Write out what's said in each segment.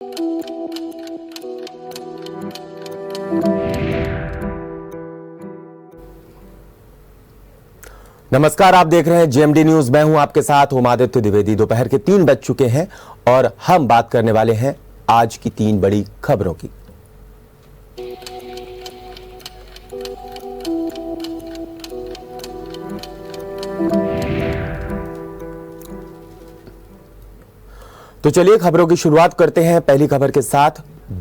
नमस्कार, आप देख रहे हैं जेएमडी न्यूज। मैं हूं आपके साथ उमादित्य द्विवेदी। दोपहर के 3 बज चुके हैं और हम बात करने वाले हैं आज की 3 बड़ी खबरों की। तो चलिए खबरों की शुरुआत करते हैं। पहली खबर के साथ,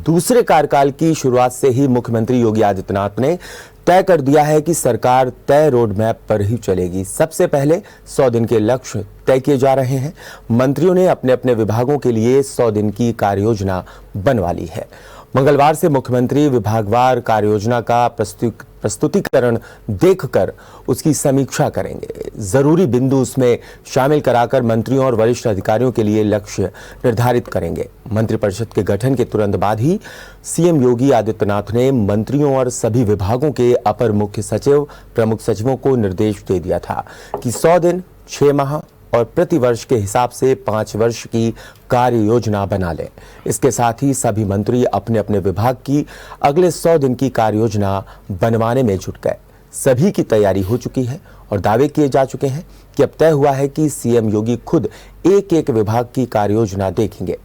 दूसरे कार्यकाल की शुरुआत से ही मुख्यमंत्री योगी आदित्यनाथ ने तय कर दिया है कि सरकार तय रोड मैप पर ही चलेगी। सबसे पहले 100 दिन के लक्ष्य तय किए जा रहे हैं। मंत्रियों ने अपने अपने विभागों के लिए 100 दिन की कार्ययोजना बनवा ली है। मंगलवार से मुख्यमंत्री विभागवार कार्ययोजना का प्रस्तुतिकरण देखकर उसकी समीक्षा करेंगे। जरूरी बिंदु उसमें शामिल कराकर मंत्रियों और वरिष्ठ अधिकारियों के लिए लक्ष्य निर्धारित करेंगे। मंत्रिपरिषद के गठन के तुरंत बाद ही सीएम योगी आदित्यनाथ ने मंत्रियों और सभी विभागों के अपर मुख्य सचिव, प्रमुख सचिवों को निर्देश दे दिया था कि 100 दिन, 6 माह और प्रति वर्ष के हिसाब से 5 वर्ष की कार्य योजना बना लें। इसके साथ ही सभी मंत्री अपने अपने विभाग की अगले 100 दिन की कार्य योजना बनवाने में जुट गए। सभी की तैयारी हो चुकी है और दावे किए जा चुके हैं कि अब तय हुआ है कि सीएम योगी खुद एक एक विभाग की कार्य योजना देखेंगे।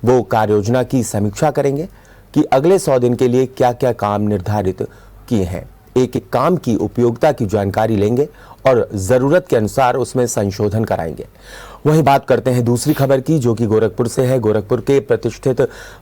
वो कार्य योजना की समीक्षा करेंगे कि अगले 100 दिन के लिए क्या क्या काम निर्धारित किए हैं। एक एक काम की उपयोगिता की जानकारी लेंगे और जरूरत के अनुसार उसमें संशोधन कराएंगे। वहीं बात करते हैं दूसरी खबर की, जो कि गोरखपुर से है। गोरखपुर के प्रतिष्ठित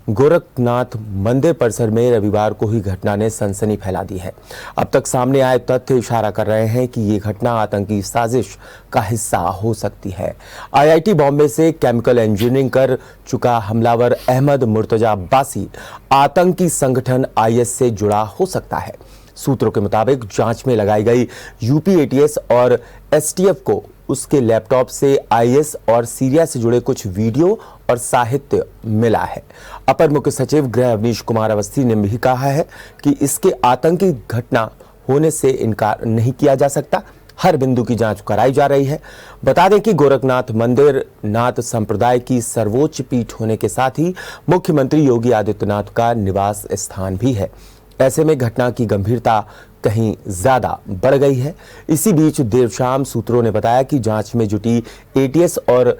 गोरखनाथ मंदिर परिसर में रविवार को ही घटना ने सनसनी फैला दी है। अब तक सामने आए तथ्य इशारा कर रहे हैं कि ये घटना आतंकी साजिश का हिस्सा हो सकती है। आईआईटी बॉम्बे से केमिकल इंजीनियरिंग कर चुका हमलावर अहमद मुर्तजा अब्बासी आतंकी संगठन आईएस से जुड़ा हो सकता है। सूत्रों के मुताबिक जांच में लगाई गई यूपी एटीएस और एसटीएफ को उसके लैपटॉप से आईएस और सीरिया से जुड़े कुछ वीडियो और साहित्य मिला है। अपर मुख्य सचिव गृह अवनीश कुमार अवस्थी ने भी कहा है कि इसके आतंकी घटना होने से इनकार नहीं किया जा सकता। हर बिंदु की जांच कराई जा रही है। बता दें कि गोरखनाथ मंदिर नाथ संप्रदाय की सर्वोच्च पीठ होने के साथ ही मुख्यमंत्री योगी आदित्यनाथ का निवास स्थान भी है। ऐसे में घटना की गंभीरता कहीं ज्यादा बढ़ गई है। इसी बीच देर शाम सूत्रों ने बताया कि जांच में जुटी एटीएस और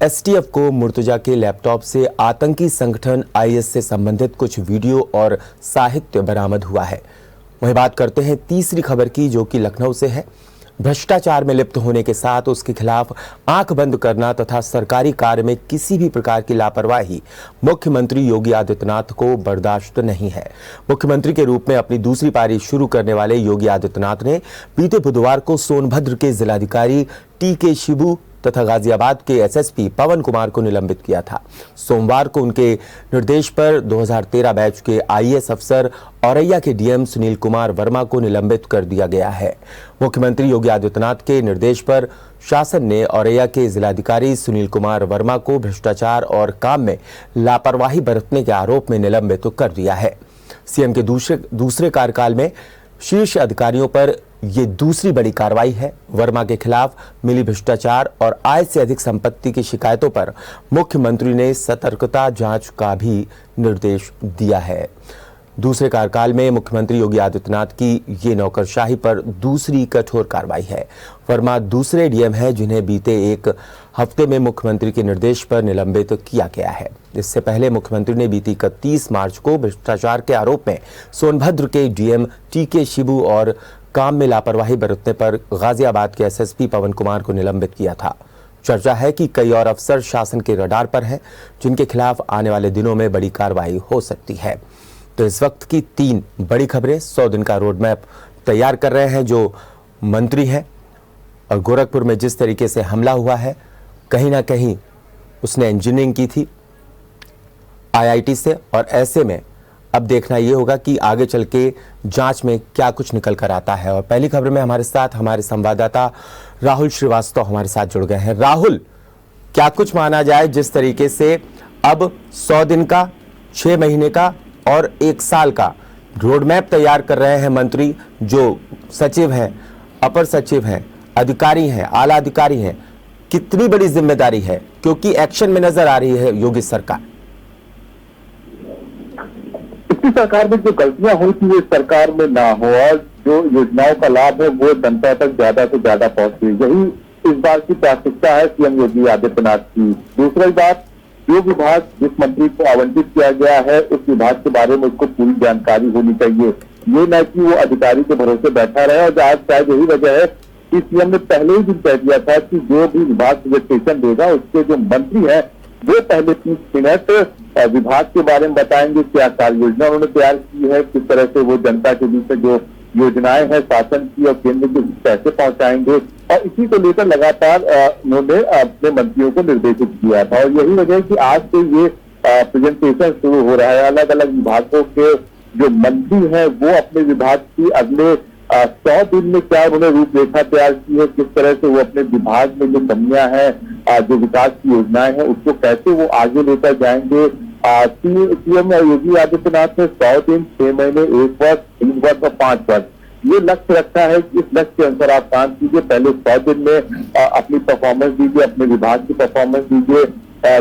एसटीएफ को मुर्तजा के लैपटॉप से आतंकी संगठन आईएस से संबंधित कुछ वीडियो और साहित्य बरामद हुआ है। वहीं बात करते हैं तीसरी खबर की, जो कि लखनऊ से है। भ्रष्टाचार में लिप्त होने के साथ उसके खिलाफ आंख बंद करना तथा सरकारी कार्य में किसी भी प्रकार की लापरवाही मुख्यमंत्री योगी आदित्यनाथ को बर्दाश्त नहीं है। मुख्यमंत्री के रूप में अपनी दूसरी पारी शुरू करने वाले योगी आदित्यनाथ ने बीते बुधवार को सोनभद्र के जिलाधिकारी टीके शिबू तथा गाजियाबाद के एसएसपी पवन कुमार को निलंबित किया था। सोमवार को उनके निर्देश पर 2013 बैच के आईएएस अफसर औरैया के डीएम सुनील कुमार वर्मा को निलंबित कर दिया गया है। मुख्यमंत्री योगी आदित्यनाथ के निर्देश पर शासन ने औरैया के जिलाधिकारी सुनील कुमार वर्मा को भ्रष्टाचार और काम में लापरवाही बरतने के आरोप में निलंबित कर दिया है। सीएम के दूसरे कार्यकाल में शीर्ष अधिकारियों पर ये दूसरी बड़ी कार्रवाई है। वर्मा के खिलाफ मिली भ्रष्टाचार और आय से अधिक संपत्ति की शिकायतों पर मुख्यमंत्री ने सतर्कता जांच का भी निर्देश दिया है। दूसरे कार्यकाल में मुख्यमंत्री योगी आदित्यनाथ की ये नौकरशाही पर दूसरी कठोर कार्रवाई है। वर्मा दूसरे डीएम हैं जिन्हें बीते एक हफ्ते में मुख्यमंत्री के निर्देश पर निलंबित किया गया है। इससे पहले मुख्यमंत्री ने बीती 31 मार्च को भ्रष्टाचार के आरोप में सोनभद्र के डीएम टीके शिबू और काम में लापरवाही बरतने पर गाजियाबाद के एसएसपी पवन कुमार को निलंबित किया था। चर्चा है कि कई और अफसर शासन के रडार पर हैं, जिनके खिलाफ आने वाले दिनों में बड़ी कार्रवाई हो सकती है। तो इस वक्त की 3 बड़ी खबरें। 100 दिन का रोड मैप तैयार कर रहे हैं जो मंत्री हैं, और गोरखपुर में जिस तरीके से हमला हुआ है, कहीं ना कहीं उसने इंजीनियरिंग की थी आईआईटी से, और ऐसे में अब देखना यह होगा कि आगे चल के जांच में क्या कुछ निकल कर आता है। और पहली खबर में हमारे साथ हमारे संवाददाता राहुल श्रीवास्तव हमारे साथ जुड़ गए हैं। राहुल, क्या कुछ माना जाए जिस तरीके से अब 100 दिन का, 6 महीने का और 1 साल का रोड मैप तैयार कर रहे हैं मंत्री, जो सचिव हैं, अपर सचिव हैं, अधिकारी हैं, आला अधिकारी हैं। कितनी बड़ी जिम्मेदारी है, क्योंकि एक्शन में नजर आ रही है योगी सरकार। पिछली सरकार में जो गलतियां हुई थी वो इस सरकार में ना हो और जो योजनाओं का लाभ है वो जनता तक ज्यादा से ज्यादा पहुंचे, यही इस बार की प्राथमिकता है सीएम योगी आदित्यनाथ की। दूसरी बात, जो विभाग जिस मंत्री को आवंटित किया गया है उस विभाग के बारे में उसको पूरी जानकारी होनी चाहिए, ये न कि वो अधिकारी के भरोसे बैठा रहे। और आज शायद यही वजह है कि सीएम ने पहले ही दिन कह दिया था कि जो भी विभाग प्रेजेंटेशन देगा उसके जो मंत्री है वो पहले 30 मिनट विभाग के बारे में बताएंगे, क्या कार्य योजना उन्होंने तैयार की है, किस तरह से वो जनता के बीच में जो योजनाएं हैं शासन की और केंद्र के कैसे पहुंचाएंगे, और इसी को लेकर लगातार उन्होंने अपने मंत्रियों को निर्देशित किया था। और यही वजह है कि आज से ये प्रेजेंटेशन शुरू हो रहा है। अलग अलग विभागों के जो मंत्री हैं वो अपने विभाग की अगले 100 दिन में क्या उन्होंने रूपरेखा तैयार की है, किस तरह से वो अपने विभाग में जो कमियां हैं, जो विकास की योजनाएं हैं उसको कैसे वो आगे लेकर जाएंगे। सीएम योगी आदित्यनाथ ने 100 दिन, 6 महीने, 1 वर्ष, 3 वर्ष और 5 वर्ष ये लक्ष्य रखा है कि इस लक्ष्य के अनुसार आप काम कीजिए। पहले 100 दिन में अपनी परफॉर्मेंस दीजिए, अपने विभाग की परफॉर्मेंस दीजिए,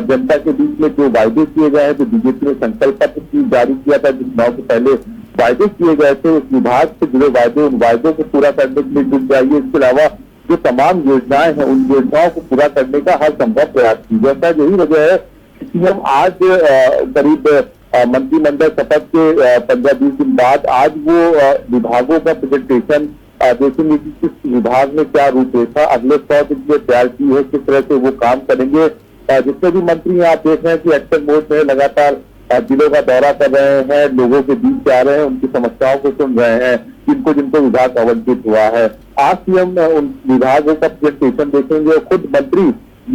जनता के बीच में जो वायदे किए गए हैं, जो बीजेपी ने संकल्प पत्र जारी किया था, जिस चुनाव से पहले वायदे किए गए थे, उस विभाग से जुड़े वायदे, उन वायदों को पूरा करने के लिए जुट जाइए। इसके अलावा जो तमाम योजनाएं हैं उन योजनाओं को पूरा करने का हर संभव प्रयास कीजिए। यही वजह है कि सीएम आज करीब मंत्रिमंडल शपथ के 15-20 दिन बाद आज वो विभागों का प्रेजेंटेशन देखेंगे कि किस विभाग में क्या रूपरेखा अगले 100 दिन में तैयार की है, किस तरह से वो काम करेंगे। जितने भी मंत्री हैं आप देख रहे हैं कि एक्शन मोड में लगातार जिलों का दौरा कर रहे हैं, लोगों के बीच जा रहे हैं, उनकी समस्याओं को सुन रहे हैं, जिनको जिनको विभाग आवंटित हुआ है। आज सीएम उन विभागों का प्रेजेंटेशन देखेंगे और खुद मंत्री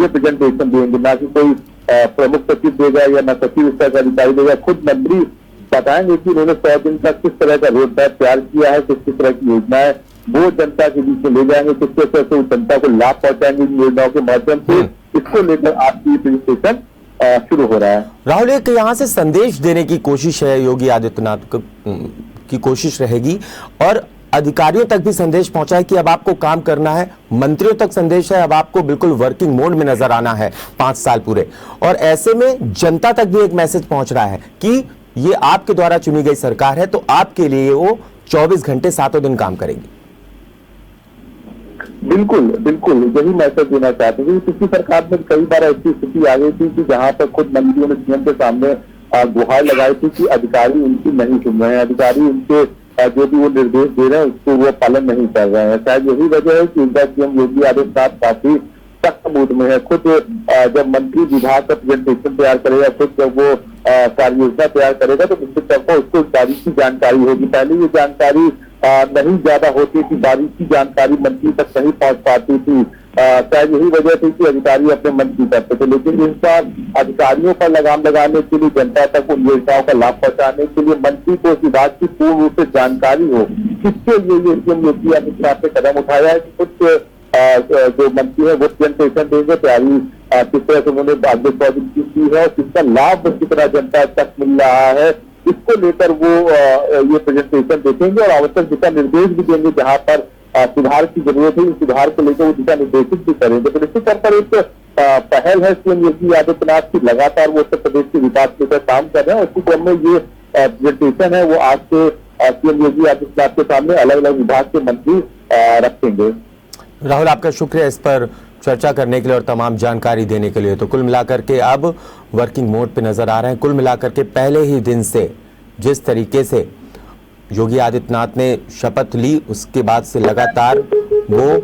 ये प्रेजेंटेशन देंगे, ना कि कोई प्रमुख सचिव देगा या न सचिव स्तर का अधिकारी देगा। खुद मंत्री बताएंगे कि उन्होंने 100 दिन तक किस तरह का रोड मैप तैयार किया है, किस तरह की योजनाएं वो जनता के बीच में ले जाएंगे, किस तरह से जनता को लाभ पहुंचाएंगे इन योजनाओं के माध्यम से। इसको लेकर आपकी प्रेजेंटेशन शुरू हो रहा है। राहुल, एक यहाँ से संदेश देने की कोशिश है योगी आदित्यनाथ की कोशिश रहेगी और अधिकारियों तक भी संदेश पहुंचा है कि अब आपको काम करना है। मंत्रियों तक संदेश है अब आपको बिल्कुल वर्किंग मोड में नजर आना है 5 साल पूरे। और ऐसे में जनता तक भी एक मैसेज पहुंच रहा है कि ये आपके द्वारा चुनी गई सरकार है, तो आपके लिए वो 24 घंटे 7 दिन काम करेंगी। बिल्कुल बिल्कुल यही मैसेज देना चाहते हैं। पिछली सरकार में कई बार ऐसी स्थिति आ गई थी कि जहां पर खुद मंत्रियों ने सीएम के सामने गुहार लगाई थी कि अधिकारी उनकी नहीं सुन रहे हैं, अधिकारी उनके जो भी वो निर्देश दे रहे हैं उसको वो पालन नहीं कर रहे हैं। शायद यही वजह है कि इस बार सीएम योगी आदित्यनाथ काफी सख्त मूड में है। खुद जब मंत्री विभाग का प्रेजेंटेशन तैयार करेगा, खुद जब वो कार्य योजना तैयार करेगा तो निश्चित तौर पर उसको बारीकी जानकारी होगी। पहले ये जानकारी नहीं ज्यादा होती थी, बारीकी जानकारी मंत्री तक नहीं पहुंच पाती थी। शायद यही वजह थी कि अधिकारी अपने मन की करते थे। लेकिन इस बार अधिकारियों पर लगाम लगाने के लिए, जनता तक उन योजनाओं का लाभ पहुंचाने के लिए मंत्री को इस विभाग की पूर्ण रूप से जानकारी हो, किसके लिए सीएम योगी आदित्यनाथ ने कदम उठाया है कि कुछ जो मंत्री है वो प्रेजेंटेशन देंगे, तैयारी किस तरह से उन्होंने अगले 100 दिन की है और किसका लाभ कितना जनता तक मिल रहा है, इसको लेकर वो ये प्रेजेंटेशन देखेंगे और आवश्यक दिशा निर्देश भी देंगे। जहां पर सुधार की जरूरत है, सुधार को लेकर वो दिशा निर्देशित भी करेंगे। तो निश्चित तौर पर एक पहल है सीएम योगी आदित्यनाथ की, लगातार वो उत्तर प्रदेश के विकास के ऊपर काम कर रहे हैं। उसी क्रम में ये प्रेजेंटेशन है वो आज से सीएम योगी आदित्यनाथ के सामने अलग अलग विभाग के मंत्री रखेंगे। राहुल, आपका शुक्रिया इस पर चर्चा करने के लिए और तमाम जानकारी देने के लिए। तो कुल मिलाकर के अब वर्किंग मोड पे नजर आ रहे हैं। कुल मिलाकर के पहले ही दिन से जिस तरीके से योगी आदित्यनाथ ने शपथ ली उसके बाद से लगातार वो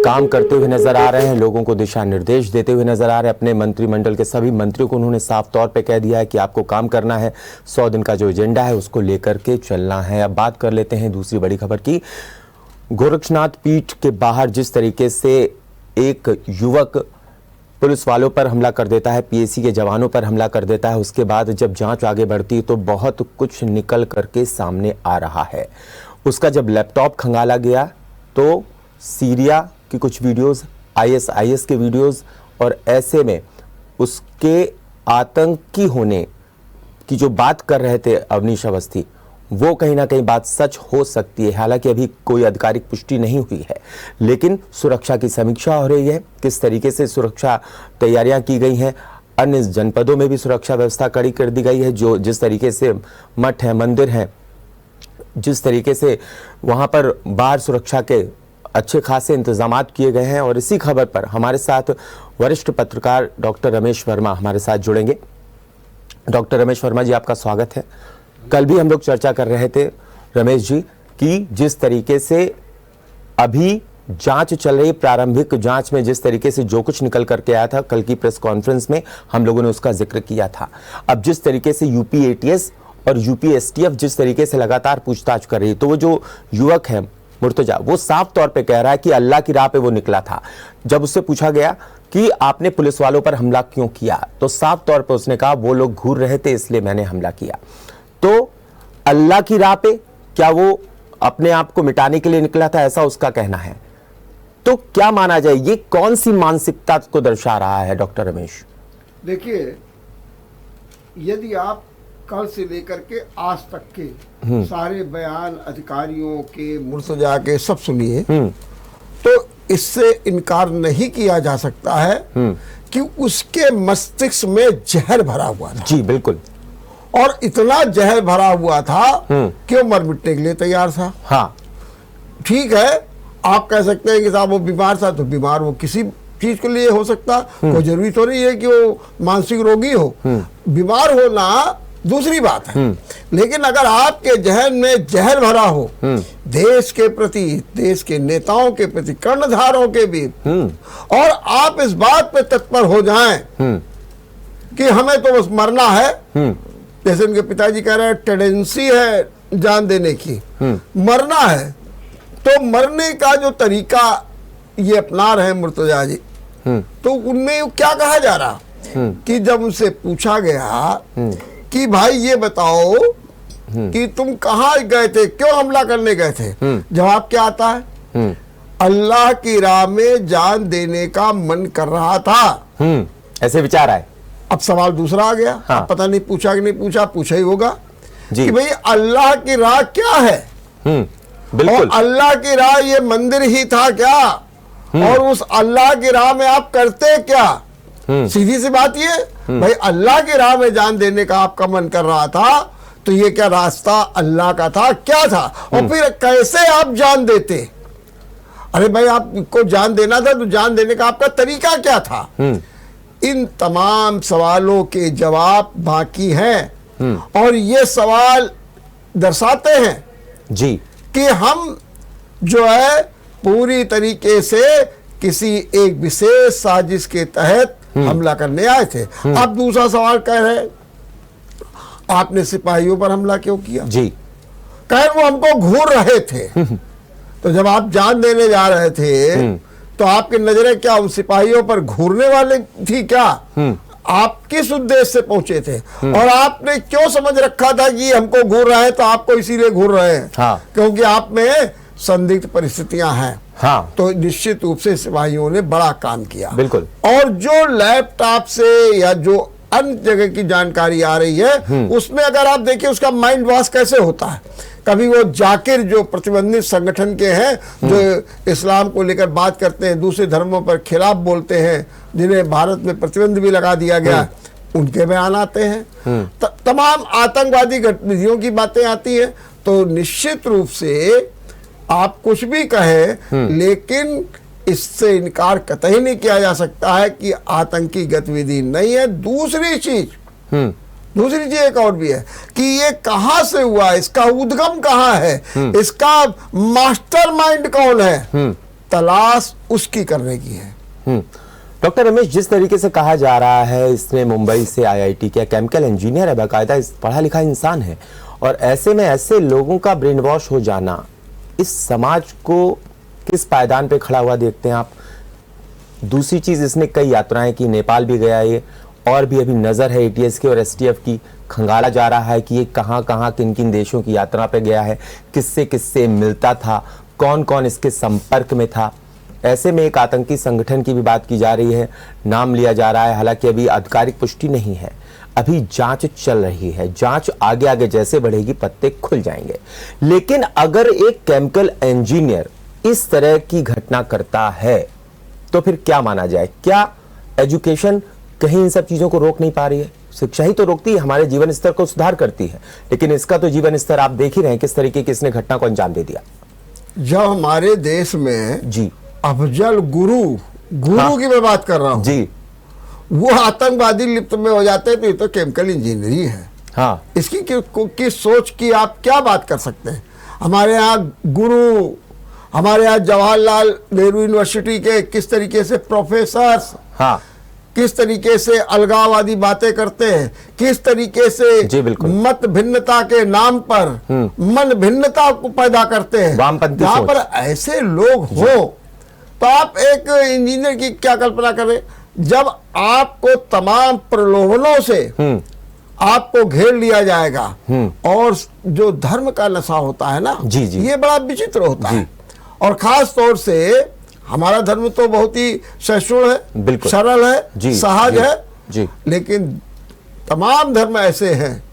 काम करते हुए नजर आ रहे हैं, लोगों को दिशा निर्देश देते हुए नजर आ रहे हैं। अपने मंत्रिमंडल के सभी मंत्रियों को उन्होंने साफ तौर पे कह दिया है कि आपको काम करना है, 100 दिन का जो एजेंडा है उसको लेकर के चलना है। अब बात कर लेते हैं दूसरी बड़ी खबर की। गोरक्षनाथ पीठ के बाहर जिस तरीके से एक युवक पुलिस वालों पर हमला कर देता है, पीएसी के जवानों पर हमला कर देता है, उसके बाद जब जांच आगे बढ़ती है तो बहुत कुछ निकल करके सामने आ रहा है। उसका जब लैपटॉप खंगाला गया तो सीरिया की कुछ वीडियोस, आईएसआईएस के वीडियोस, और ऐसे में उसके आतंकी होने की जो बात कर रहे थे अवनीश अवस्थी, वो कहीं ना कहीं बात सच हो सकती है। हालांकि अभी कोई आधिकारिक पुष्टि नहीं हुई है, लेकिन सुरक्षा की समीक्षा हो रही है, किस तरीके से सुरक्षा तैयारियां की गई हैं। अन्य जनपदों में भी सुरक्षा व्यवस्था कड़ी कर दी गई है। जो जिस तरीके से मठ है, मंदिर है, जिस तरीके से वहां पर बाहर सुरक्षा के अच्छे खासे इंतजामात किए गए हैं। और इसी खबर पर हमारे साथ वरिष्ठ पत्रकार डॉक्टर रमेश वर्मा हमारे साथ जुड़ेंगे। डॉक्टर रमेश वर्मा जी, आपका स्वागत है। कल भी हम लोग चर्चा कर रहे थे रमेश जी कि जिस तरीके से अभी जांच चल रही, प्रारंभिक जांच में जिस तरीके से जो कुछ निकल करके आया था, कल की प्रेस कॉन्फ्रेंस में हम लोगों ने उसका जिक्र किया था। अब जिस तरीके से यूपी एटीएस और यूपी एसटीएफ जिस तरीके से लगातार पूछताछ कर रही है, तो वो जो युवक है मुर्तजा, वो साफ तौर पे कह रहा है कि अल्लाह की राह पे वो निकला था। जब उससे पूछा गया कि आपने पुलिस वालों पर हमला क्यों किया, तो साफ तौर पे उसने कहा वो लोग घूर रहे थे इसलिए मैंने हमला किया। तो अल्लाह की राह पे क्या वो अपने आप को मिटाने के लिए निकला था, ऐसा उसका कहना है। तो क्या माना जाए, ये कौन सी मानसिकता को दर्शा रहा है डॉक्टर रमेश? देखिए, यदि आप कल से लेकर के आज तक के सारे बयान अधिकारियों के, मुर्तजा के सब सुनिए, तो इससे इनकार नहीं किया जा सकता है कि उसके मस्तिष्क में जहर भरा हुआ था। जी बिल्कुल। और इतना जहर भरा हुआ था कि वो मर मिटने के लिए तैयार था। हाँ, ठीक है, आप कह सकते हैं कि साहब वो बीमार था, तो बीमार वो किसी चीज के लिए हो सकता, कोई जरूरी तो नहीं है कि वो मानसिक रोगी हो। बीमार होना दूसरी बात है, लेकिन अगर आपके जहन में जहर भरा हो देश के प्रति, देश के नेताओं के प्रति, कर्णधारों के भी, और आप इस बात पे तत्पर हो जाएं कि हमें तो बस मरना है, जैसे उनके पिताजी कह रहे हैं टेंडेंसी है जान देने की, मरना है, तो मरने का जो तरीका ये अपना रहे मुर्तजा जी, तो उनमें क्या कहा जा रहा कि जब उनसे पूछा गया कि भाई ये बताओ कि तुम कहाँ गए थे, क्यों हमला करने गए थे, जवाब क्या आता है? अल्लाह की राह में जान देने का मन कर रहा था। ऐसे विचार आए। अब सवाल दूसरा आ गया। हाँ। पता नहीं पूछा कि नहीं पूछा, पूछा ही होगा जी। कि भाई अल्लाह की राह क्या है? बिल्कुल। और अल्लाह की राह ये मंदिर ही था क्या? और उस अल्लाह की राह में आप करते क्या? सीधी सी बात ये, भाई अल्लाह की राह में जान देने का आपका मन कर रहा था, तो ये क्या रास्ता अल्लाह का था, क्या था? और फिर कैसे आप जान देते? अरे भाई आपको जान देना था तो जान देने का आपका तरीका क्या था? इन तमाम सवालों के जवाब बाकी हैं, और ये सवाल दर्शाते हैं जी कि हम जो है पूरी तरीके से किसी एक विशेष साजिश के तहत हमला करने आए थे। अब दूसरा सवाल कह रहे हैं आपने सिपाहियों पर हमला क्यों किया? जी, कह वो हमको घूर रहे थे। तो जब आप जान देने जा रहे थे तो आपकी नजरें क्या उन सिपाहियों पर घूरने वाले थी क्या? आप किस उद्देश्य से पहुंचे थे? और आपने क्यों समझ रखा था कि हमको घूर रहे हैं तो आपको इसीलिए घूर रहे हैं? हाँ। क्योंकि आप में संदिग्ध परिस्थितियां हैं। हाँ, तो निश्चित रूप से सिपाहियों ने बड़ा काम किया। बिल्कुल। और जो लैपटॉप से या जो अन्य जगह की जानकारी आ रही है उसमें अगर आप देखिए उसका माइंड वॉश कैसे होता है। कभी वो जाकिर जो प्रतिबंधित संगठन के हैं, जो इस्लाम को लेकर बात करते हैं, दूसरे धर्मों पर खिलाफ बोलते हैं, जिन्हें भारत में प्रतिबंध भी लगा दिया गया, उनके बयान आते हैं। तमाम आतंकवादी गतिविधियों की बातें आती हैं। तो निश्चित रूप से आप कुछ भी कहें, लेकिन इससे इनकार कतई नहीं किया जा सकता है कि आतंकी गतिविधि नहीं है। दूसरी चीज एक और भी है कि ये कहां से हुआ, इसका उद्गम कहां है, इसका मास्टरमाइंड कौन है, तलाश उसकी करने की है। डॉक्टर रमेश, जिस तरीके से कहा जा रहा है इसने मुंबई से आईआईटी किया, केमिकल इंजीनियर है, बाकायदा पढ़ा लिखा इंसान है, और ऐसे में ऐसे लोगों का ब्रेन वॉश हो जाना इस समाज को किस पायदान पे खड़ा हुआ देखते हैं आप? दूसरी चीज, इसने कई यात्राएं की, नेपाल भी गया ये, और भी अभी नजर है एटीएस की और एसटीएफ की, खंगाला जा रहा है कि ये कहां कहां किन किन देशों की यात्रा पे गया है, किससे किससे मिलता था, कौन कौन इसके संपर्क में था। ऐसे में एक आतंकी संगठन की भी बात की जा रही है, नाम लिया जा रहा है, हालांकि अभी आधिकारिक पुष्टि नहीं है, अभी जांच चल रही है। जांच आगे आगे जैसे बढ़ेगी पत्ते खुल जाएंगे। लेकिन अगर एक केमिकल इंजीनियर इस तरह की घटना करता है तो फिर क्या माना जाए? क्या एजुकेशन कहीं इन सब चीजों को रोक नहीं पा रही है? शिक्षा ही तो रोकती है, हमारे जीवन स्तर को सुधार करती है, लेकिन इसका तो जीवन स्तर आप देख ही रहे हैं किस तरीके की इसने घटना को अंजाम दे दिया। जब हमारे देश में जी अफजल गुरु हाँ। की मैं बात कर रहा हूँ जी वो आतंकवादी लिप्त में हो जाते हैं, तो ये तो केमिकल इंजीनियरिंग है। हाँ इसकी की सोच की आप क्या बात कर सकते हैं? हमारे यहाँ गुरु, हमारे यहाँ जवाहरलाल नेहरू यूनिवर्सिटी के किस तरीके से प्रोफेसर्स हाँ किस तरीके से अलगाववादी बातें करते हैं, किस तरीके से जी बिल्कुल मत भिन्नता के नाम पर मन भिन्नता को पैदा करते हैं। वामपंथी यहाँ सोच। पर ऐसे लोग हो तो आप एक इंजीनियर की क्या कल्पना करें, जब आपको तमाम प्रलोभनों से आपको घेर लिया जाएगा और जो धर्म का नशा होता है ना, जी, जी। ये बड़ा विचित्र होता है। और खास तौर से हमारा धर्म तो बहुत ही सहिष्णु है, बिल्कुल सरल है, जी, सहज जी, है जी। लेकिन तमाम धर्म ऐसे हैं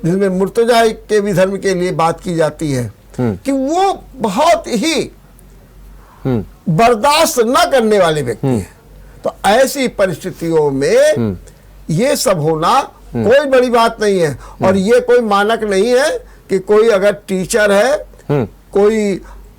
जिसमें मुर्तजा के भी धर्म के लिए बात की जाती है कि वो बहुत ही बर्दाश्त न करने वाले व्यक्ति हैं। तो ऐसी परिस्थितियों में ये सब होना कोई बड़ी बात नहीं है। और ये कोई मानक नहीं है कि कोई अगर टीचर है, कोई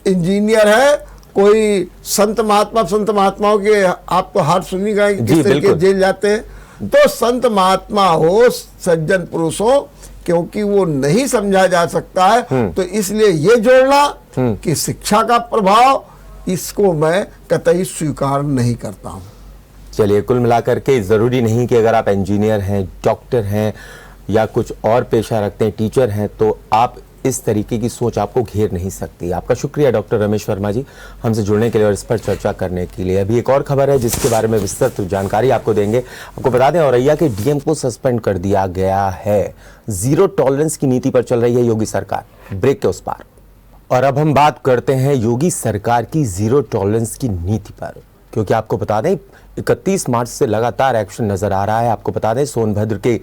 इंजीनियर है, कोई संत महात्माओं के आपको हाथ सुनी गए किस तरीके जेल जाते हैं, तो संत महात्मा हो, सज्जन पुरुष हो, क्योंकि वो नहीं समझा जा सकता है। तो इसलिए ये जोड़ना कि शिक्षा का प्रभाव, इसको मैं कतई स्वीकार नहीं करता हूं। चलिए, कुल मिलाकर के जरूरी नहीं कि अगर आप इंजीनियर हैं, डॉक्टर हैं या कुछ और पेशा रखते हैं, टीचर हैं, तो आप इस तरीके की सोच आपको घेर नहीं सकती। आपका शुक्रिया डॉक्टर रमेश वर्मा जी, हमसे जुड़ने के लिए और इस पर चर्चा करने के लिए। अभी एक और खबर है जिसके बारे में विस्तृत जानकारी आपको देंगे। आपको बता दें, औरैया के डीएम को सस्पेंड कर दिया गया है। जीरो टॉलरेंस की नीति पर चल रही है योगी सरकार, ब्रेक के उस पार। और अब हम बात करते हैं योगी सरकार की जीरो टॉलरेंस की नीति पर, क्योंकि आपको बता दें 31 मार्च से लगातार एक्शन नजर आ रहा है। आपको बता दें सोनभद्र के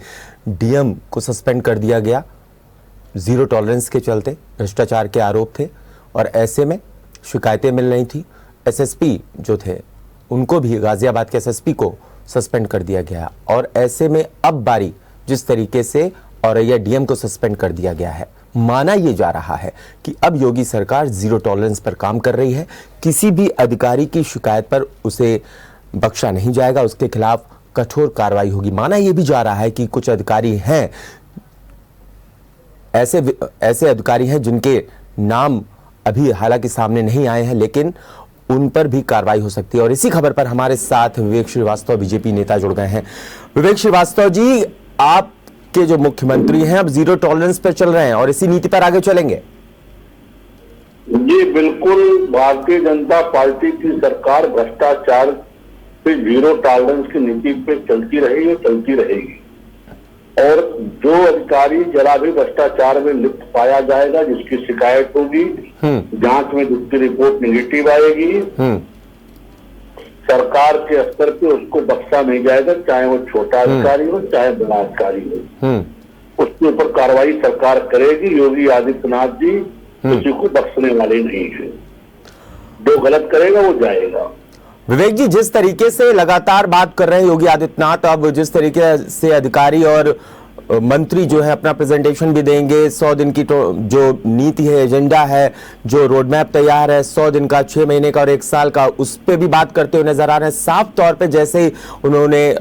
डीएम को सस्पेंड कर दिया गया जीरो टॉलरेंस के चलते, भ्रष्टाचार के आरोप थे और ऐसे में शिकायतें मिल रही थी। एसएसपी जो थे उनको भी, गाजियाबाद के एसएसपी को सस्पेंड कर दिया गया। और ऐसे में अब बारी जिस तरीके से औरैया डीएम को सस्पेंड कर दिया गया है, माना यह जा रहा है कि अब योगी सरकार जीरो टॉलरेंस पर काम कर रही है। किसी भी अधिकारी की शिकायत पर उसे बख्शा नहीं जाएगा, उसके खिलाफ कठोर कार्रवाई होगी। माना यह भी जा रहा है कि कुछ अधिकारी हैं, ऐसे अधिकारी हैं जिनके नाम अभी हालांकि सामने नहीं आए हैं, लेकिन उन पर भी कार्रवाई हो सकती है। और इसी खबर पर हमारे साथ विवेक श्रीवास्तव बीजेपी नेता जुड़ गए हैं। विवेक श्रीवास्तव जी, आपके जो मुख्यमंत्री हैं अब जीरो टॉलरेंस पर चल रहे हैं और इसी नीति पर आगे चलेंगे? जी बिल्कुल, भारतीय जनता पार्टी की सरकार भ्रष्टाचार पे जीरो टॉलरेंस की नीति पे चलती रही और चलती रहेगी। और जो अधिकारी जरा भी भ्रष्टाचार में लिप्त पाया जाएगा, जिसकी शिकायत होगी, जांच में जिसकी रिपोर्ट निगेटिव आएगी, सरकार के स्तर पे उसको बख्शा नहीं जाएगा, चाहे वो छोटा अधिकारी हो चाहे बड़ा अधिकारी हो। उसके ऊपर कार्रवाई सरकार करेगी। योगी आदित्यनाथ जी किसी को बख्शने वाले नहीं है, जो गलत करेगा वो जाएगा। विवेक जी, जिस तरीके से लगातार बात कर रहे हैं योगी आदित्यनाथ, अब जिस तरीके से अधिकारी और मंत्री जो है अपना प्रेजेंटेशन भी देंगे, 100 दिन की जो नीति है, एजेंडा है, जो रोड मैप तैयार है 100 दिन का, 6 महीने का और 1 साल का, उस पर भी बात करते हुए नजर आ रहे हैं। साफ तौर पे जैसे ही उन्होंने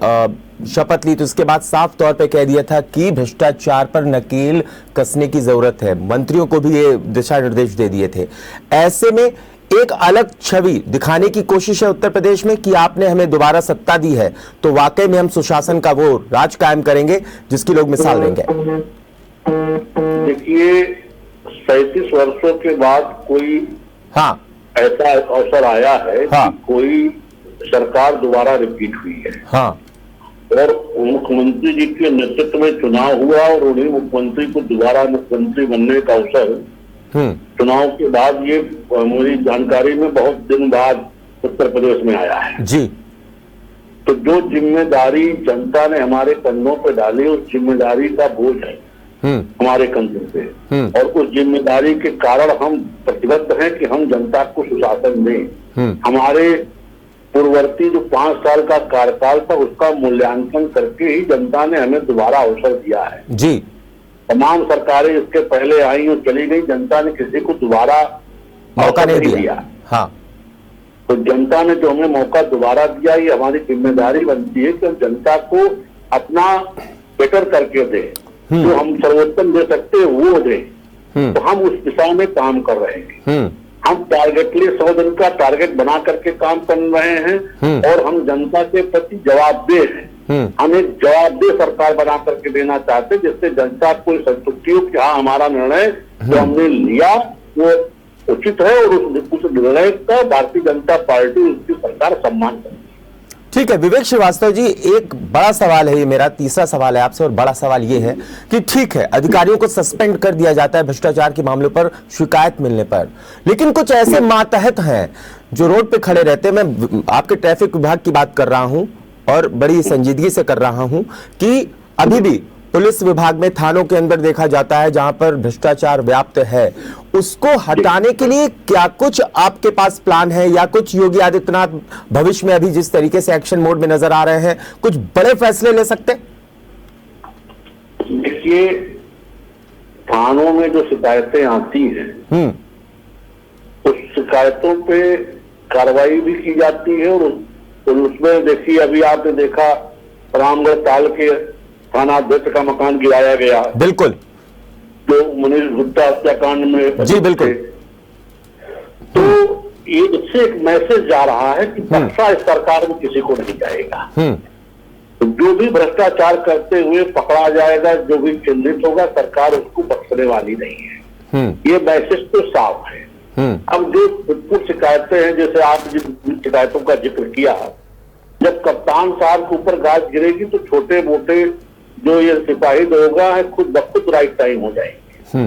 शपथ ली तो उसके बाद साफ तौर पे कह दिया था कि भ्रष्टाचार पर नकेल कसने की जरूरत है। मंत्रियों को भी ये दिशा निर्देश दे दिए थे। ऐसे में एक अलग छवि दिखाने की कोशिश है उत्तर प्रदेश में कि आपने हमें दोबारा सत्ता दी है तो वाकई में हम सुशासन का वो राज कायम करेंगे जिसकी लोग मिसाल देंगे। देखिए, 37 वर्षों के बाद कोई ऐसा अवसर आया है कि कोई सरकार दोबारा रिपीट हुई है। और मुख्यमंत्री जी के नेतृत्व में चुनाव हुआ और उन्हें मुख्यमंत्री को दोबारा मुख्यमंत्री बनने का अवसर चुनाव के बाद, ये मेरी जानकारी में बहुत दिन बाद उत्तर प्रदेश में आया है जी। तो जो जिम्मेदारी जनता ने हमारे कंधों पे डाली, उस जिम्मेदारी का बोझ है हमारे कंधों पे, और उस जिम्मेदारी के कारण हम प्रतिबद्ध हैं कि हम जनता को सुशासन दें। हमारे पूर्ववर्ती जो 5 साल का कार्यकाल था उसका मूल्यांकन करके ही जनता ने हमें दोबारा अवसर दिया है जी। तमाम सरकारें इसके पहले आई और चली गई, जनता ने किसी को दोबारा मौका नहीं दिया। हाँ, तो जनता ने जो हमें मौका दोबारा दिया, ये हमारी जिम्मेदारी बनती है कि हम जनता को अपना बेटर करके दे, जो हम सर्वोत्तम दे सकते हैं वो दे। तो हम उस दिशा में काम कर रहे हैं। हम टारगेटली 100 दिन का टारगेट बना करके काम कर रहे हैं और हम जनता के प्रति जवाबदेह हैं। हम एक जवाबदेह सरकार बना करके देना चाहते हैं जिससे जनता को संतुष्टि हो कि हाँ हमारा निर्णय जो हमने लिया वो उचित है और उस निर्णय का भारतीय जनता पार्टी उसकी सरकार सम्मान करती है। ठीक है विवेक श्रीवास्तव जी, एक बड़ा सवाल है ये मेरा, तीसरा सवाल है आपसे, और बड़ा सवाल ये है कि ठीक है अधिकारियों को सस्पेंड कर दिया जाता है भ्रष्टाचार के मामलों पर शिकायत मिलने पर, लेकिन कुछ ऐसे मातहत हैं जो रोड पे खड़े रहते हैं, मैं आपके ट्रैफिक विभाग की बात कर रहा हूं और बड़ी संजीदगी से कर रहा हूं कि अभी भी पुलिस विभाग में थानों के अंदर देखा जाता है जहां पर भ्रष्टाचार व्याप्त है, उसको हटाने के लिए क्या कुछ आपके पास प्लान है या कुछ योगी आदित्यनाथ भविष्य में अभी जिस तरीके से एक्शन मोड में नजर आ रहे हैं कुछ बड़े फैसले ले सकते? देखिए थानों में जो शिकायतें आती हैं उस शिकायतों पे कार्रवाई भी की जाती है और उसमें देखिए अभी आपने देखा रामगढ़ ताल के थाना अध्यक्ष का मकान गिराया गया, बिल्कुल, जो मनीष गुप्ता हत्याकांड में जी बिल्कुल। तो ये इससे एक मैसेज जा रहा है कि बख्शा इस सरकार में किसी को नहीं जाएगा। तो जो भी भ्रष्टाचार करते हुए पकड़ा जाएगा, जो भी चिन्हित होगा, सरकार उसको बख्शने वाली नहीं है। ये मैसेज तो साफ है। अब जो कुछ शिकायतें हैं, जैसे आप जिन शिकायतों का जिक्र किया, जब कप्तान साहब के ऊपर गाज गिरेगी तो छोटे मोटे जो ये सिपाही दरोगा है खुद ब खुद राइट टाइम हो जाएंगे।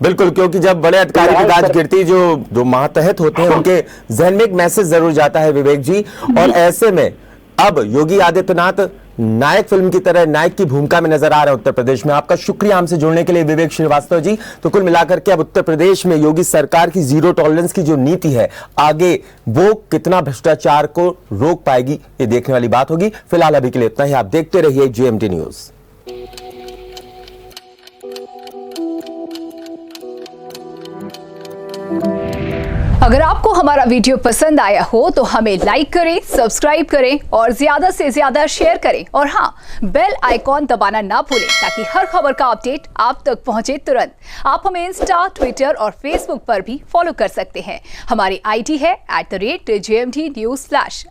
बिल्कुल, क्योंकि जब बड़े अधिकारी की गाज गिरती जो मातहत होते हैं उनके जहन में एक मैसेज जरूर जाता है विवेक जी, और ऐसे में अब योगी आदित्यनाथ नायक फिल्म की तरह नायक की भूमिका में नजर आ रहे हैं उत्तर प्रदेश में। आपका शुक्रिया हमसे जुड़ने के लिए विवेक श्रीवास्तव जी। तो कुल मिलाकर के अब उत्तर प्रदेश में योगी सरकार की जीरो टॉलरेंस की जो नीति है आगे वो कितना भ्रष्टाचार को रोक पाएगी ये देखने वाली बात होगी। फिलहाल अभी के लिए इतना ही, आप देखते रहिए GMT न्यूज। अगर आपको हमारा वीडियो पसंद आया हो तो हमें लाइक करें, सब्सक्राइब करें और ज्यादा से ज्यादा शेयर करें, और हाँ बेल आइकॉन दबाना ना भूलें ताकि हर खबर का अपडेट आप तक पहुंचे तुरंत। आप हमें इंस्टा, ट्विटर और फेसबुक पर भी फॉलो कर सकते हैं। हमारी ID है @GMT News